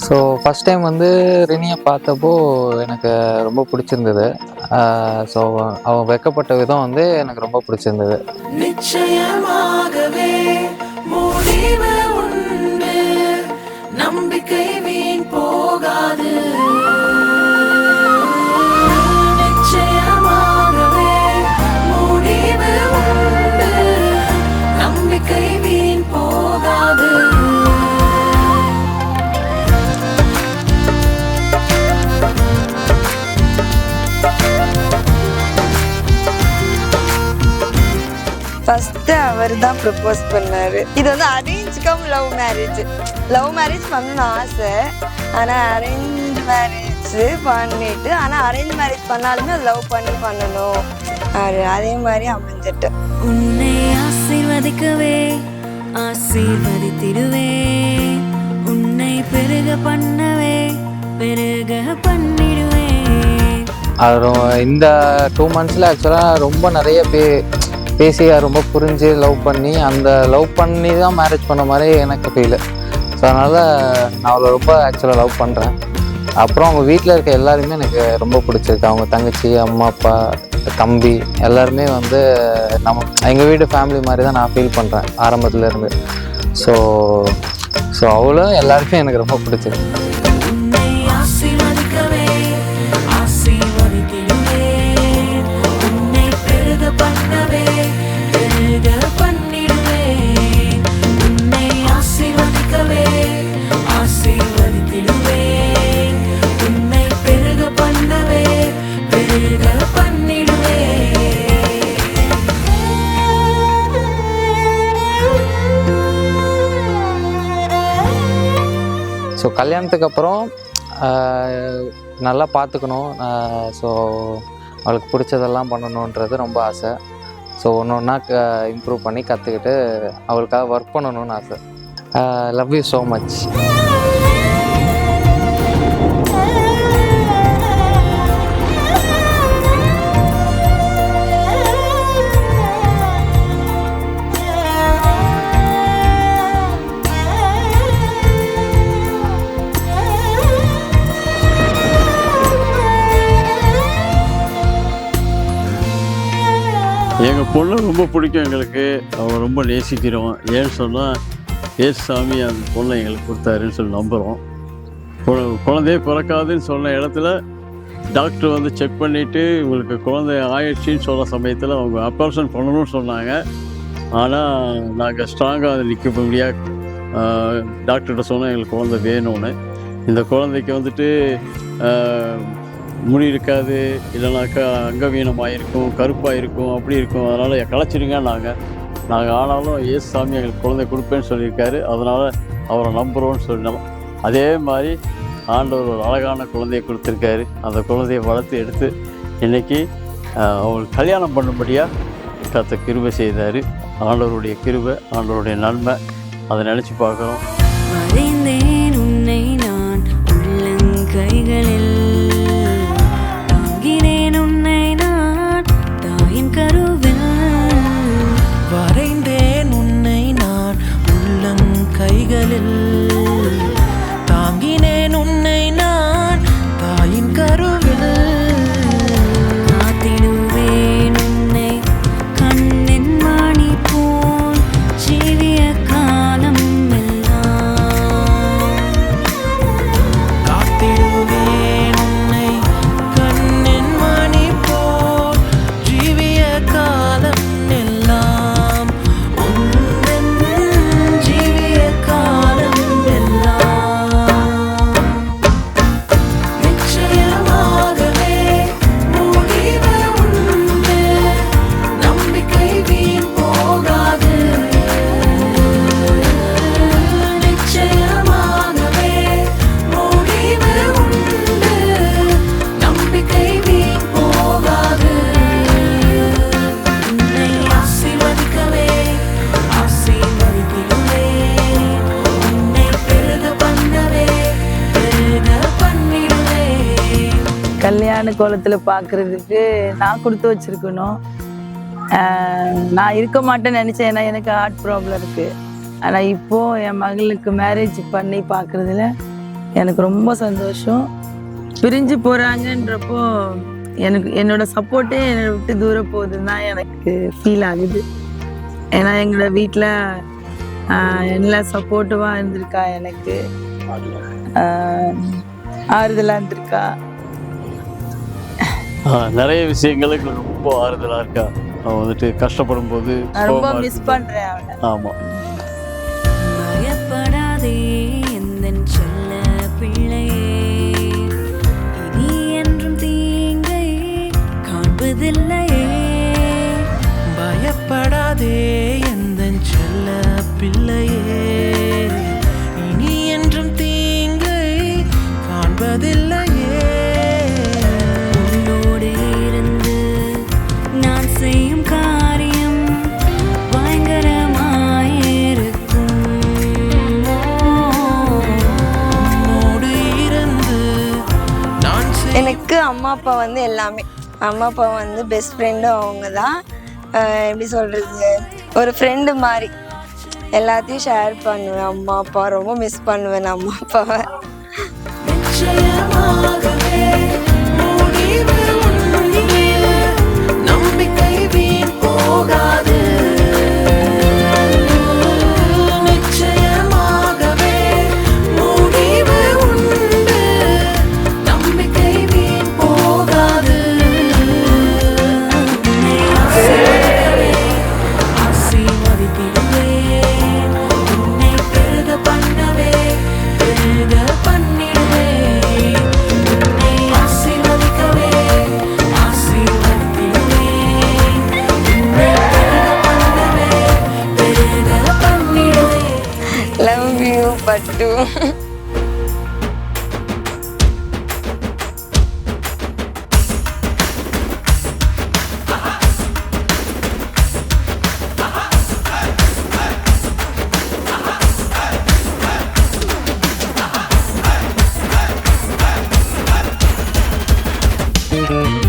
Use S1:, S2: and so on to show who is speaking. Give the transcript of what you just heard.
S1: So first time வந்து ரினியை பார்த்தப்போ எனக்கு ரொம்ப பிடிச்சிருந்தது. ஸோ அவன் வெட்கப்பட்ட விதம் வந்து எனக்கு ரொம்ப பிடிச்சிருந்தது.
S2: நிச்சயமாகவே முடிவு உண்டு, நம்பிக்கை வீண் போகாது. நிச்சயமாகவே முடிவு உண்டு, நம்பிக்கை வீண் போகாது.
S3: ஃபஸ்ட்டு அவர் தான் ப்ரப்போஸ் பண்ணார். இது வந்து arrange cum love marriage. Love marriage பண்ணணும்னு ஆசை, ஆனால் அரேஞ்ச் மேரேஜ் பண்ணிட்டு, ஆனால் அரேஞ்ச் மேரேஜ் பண்ணாலுமே லவ் பண்ணி பண்ணணும். அதே மாதிரி அமைஞ்சிட்டு
S2: உன்னை ஆசீர்வதிக்கவே ஆசீர்வதித்திடுவே, உன்னை பெருக பண்ணவே பெருக பண்ணிடுவே.
S1: அது இந்த 2 months ஆக்சுவலாக ரொம்ப நிறைய பேசி ரொம்ப புரிஞ்சு லவ் பண்ணி, அந்த லவ் பண்ணி தான் மேரேஜ் பண்ண மாதிரி எனக்கு ஃபீலு. ஸோ அதனால் நான் அவளை ரொம்ப ஆக்சுவலாக லவ் பண்ணுறேன். அப்புறம் அவங்க வீட்டில் இருக்க எல்லாருமே எனக்கு ரொம்ப பிடிச்சிருக்கு. அவங்க தங்கச்சி, அம்மா, அப்பா, தம்பி எல்லாருமே வந்து எங்கள் வீடு ஃபேமிலி மாதிரி தான் நான் ஃபீல் பண்ணுறேன் ஆரம்பத்துலேருந்து. ஸோ அவளும் எல்லாருமே எனக்கு ரொம்ப பிடிச்சிருக்கு. ஸோ கல்யாணத்துக்கு அப்புறம் நல்லா பார்த்துக்கணும். ஸோ அவளுக்கு பிடிச்சதெல்லாம் பண்ணணுன்றது ரொம்ப ஆசை. ஸோ ஒன்றா இம்ப்ரூவ் பண்ணி கற்றுக்கிட்டு அவளுக்காக ஒர்க் பண்ணணும்னு ஆசை. Love you so much.
S4: எங்கள் பொண்ணு ரொம்ப பிடிக்கும் எங்களுக்கு. அவள் ரொம்ப நேசிக்கிறோம். ஏன்னு சொன்னால் சாமி அந்த பொண்ணை எங்களுக்கு கொடுத்தாருன்னு சொல்லி நம்புகிறோம். குழந்தையே பிறக்காதுன்னு சொன்ன இடத்துல டாக்டர் வந்து செக் பண்ணிவிட்டு உங்களுக்கு குழந்தை ஆயிடுச்சின்னு சொன்ன சமயத்தில் அவங்க ஆப்ரேஷன் பண்ணணும்னு சொன்னாங்க. ஆனால் நாங்கள் ஸ்ட்ராங்காக அதை நிற்க முடியாது. டாக்டர்கிட்ட சொன்னால் எங்களுக்கு குழந்தை வேணும்னு. இந்த குழந்தைக்கு வந்துட்டு முடி இருக்காது, இல்லைனாக்கா அங்கவீனமாக இருக்கும், கருப்பாக இருக்கும், அப்படி இருக்கும். அதனால் கலைச்சிடுங்க. நாங்கள் ஆனாலும் சாமி எங்களுக்கு குழந்தை கொடுப்பேன்னு சொல்லியிருக்காரு. அதனால் அவரை நம்புகிறோன்னு சொன்னோம். அதே மாதிரி ஆண்டவர் ஒரு அழகான குழந்தையை கொடுத்துருக்காரு. அந்த குழந்தையை வளர்த்து எடுத்து இன்றைக்கி அவங்களுக்கு கல்யாணம் பண்ணும்படியாக கர்த்தர் கிருபை செய்தார். ஆண்டவருடைய கிருபை, ஆண்டவருடைய நன்மை, அதை நினச்சி பார்க்குறோம்.
S2: உன்னை நான் உள்ளங்கைகளில் வரைந்தேன், உன்னை நான் உள்ளங்கைகளில் தாங்கினேன், உன்னை நான் தாயின் கருவில் காத்திடுவேன், உன்னை கண்ணின் மணி போல் ஜீவிய காலம் எல்லாம். காத்திடுவேன், உன்னை கண்ணின் மணி போல் ஜீவிய காலம் எல்லாம். ஜீவிய காலம் எல்லாம். நிச்சயமாகவே முடிவு உண்டு, நம்பிக்கை வீண் போகாது. நிச்சயமாகவே முடிவு உண்டு, நம்பிக்கை வீண் போகாது. உன்னை ஆசீர்வதிக்கவே ஆசீர்வதித்திடுவே, உன்னை பெருக பண்ணவே பெருக பண்ணிடுவே.
S3: கல்யாண கோலத்தில் பார்க்குறதுக்கு நான் கொடுத்து வச்சுருக்கணும். நான் இருக்க மாட்டேன்னு நினச்சேன், ஏன்னா எனக்கு ஹார்ட் ப்ராப்ளம் இருக்குது. ஆனால் இப்போது என் மகளுக்கு மேரேஜ் பண்ணி பார்க்குறதுல
S5: எனக்கு ரொம்ப சந்தோஷம். பிரிஞ்சு போகிறாங்கன்றப்போ எனக்கு என்னோட சப்போர்ட்டே என்னை விட்டு தூரம் போகுதுன்னு தான் எனக்கு ஃபீல் ஆகுது. ஏன்னா எங்களோட வீட்டில் எல்லா சப்போர்ட்டிவாக இருந்திருக்கா, எனக்கு ஆறுதலாக இருந்திருக்கா.
S4: நிறைய விஷயங்களுக்கு ரொம்ப ஆறுதலாக இருக்கா. அவன் வந்துட்டு கஷ்டப்படும் போது
S5: நான் ரொம்ப மிஸ் பண்ணுறேன் அவனை.
S4: ஆமாம்.
S2: பயப்படாதே எந்தன் செல்ல பிள்ளையே, இனி என்றும் தீங்கை காண்பதில்லையே.
S6: பயப்படாதே எந்தன் செல்ல பிள்ளையே, இனி என்றும் தீங்கை காண்பதில்லையே.
S2: உன்னோடு இருந்து நான் செய்யும் காரியம் பயங்கரமாயிருக்கும்.
S6: உன்னோடு இருந்து நான்
S3: எனக்கு அம்மா அப்பா வந்து எல்லாமே. அம்மா அப்பா வந்து பெஸ்ட் ஃப்ரெண்டும் அவங்க தான். எப்படி சொல்கிறது, ஒரு ஃப்ரெண்டு மாதிரி எல்லாத்தையும் ஷேர் பண்ணுவேன். அம்மா அப்பா ரொம்ப மிஸ் பண்ணுவேன் நான் அம்மா அப்பாவை.
S2: நிச்சயமாகவே முடிவு உன்னிலே, நம்பிக்கை வீண் போகாது. நிச்சயமாகவே முடிவு உண்டு, நம்பிக்கை வீண் போகாது. உன்னை ஆசீர்வதித்திடுவேன், உன்னை பெருக பண்ணவே பெருக பண்ணிடுவேன். உன்னை ஆசீர்வதிக்கவே ஆசீர்வதித்திடுவேன், உன்னை பெருக பண்ணவே பெருக பண்ணிடுவேன்.
S3: லவ் யூ பட்டு.
S6: செய்ய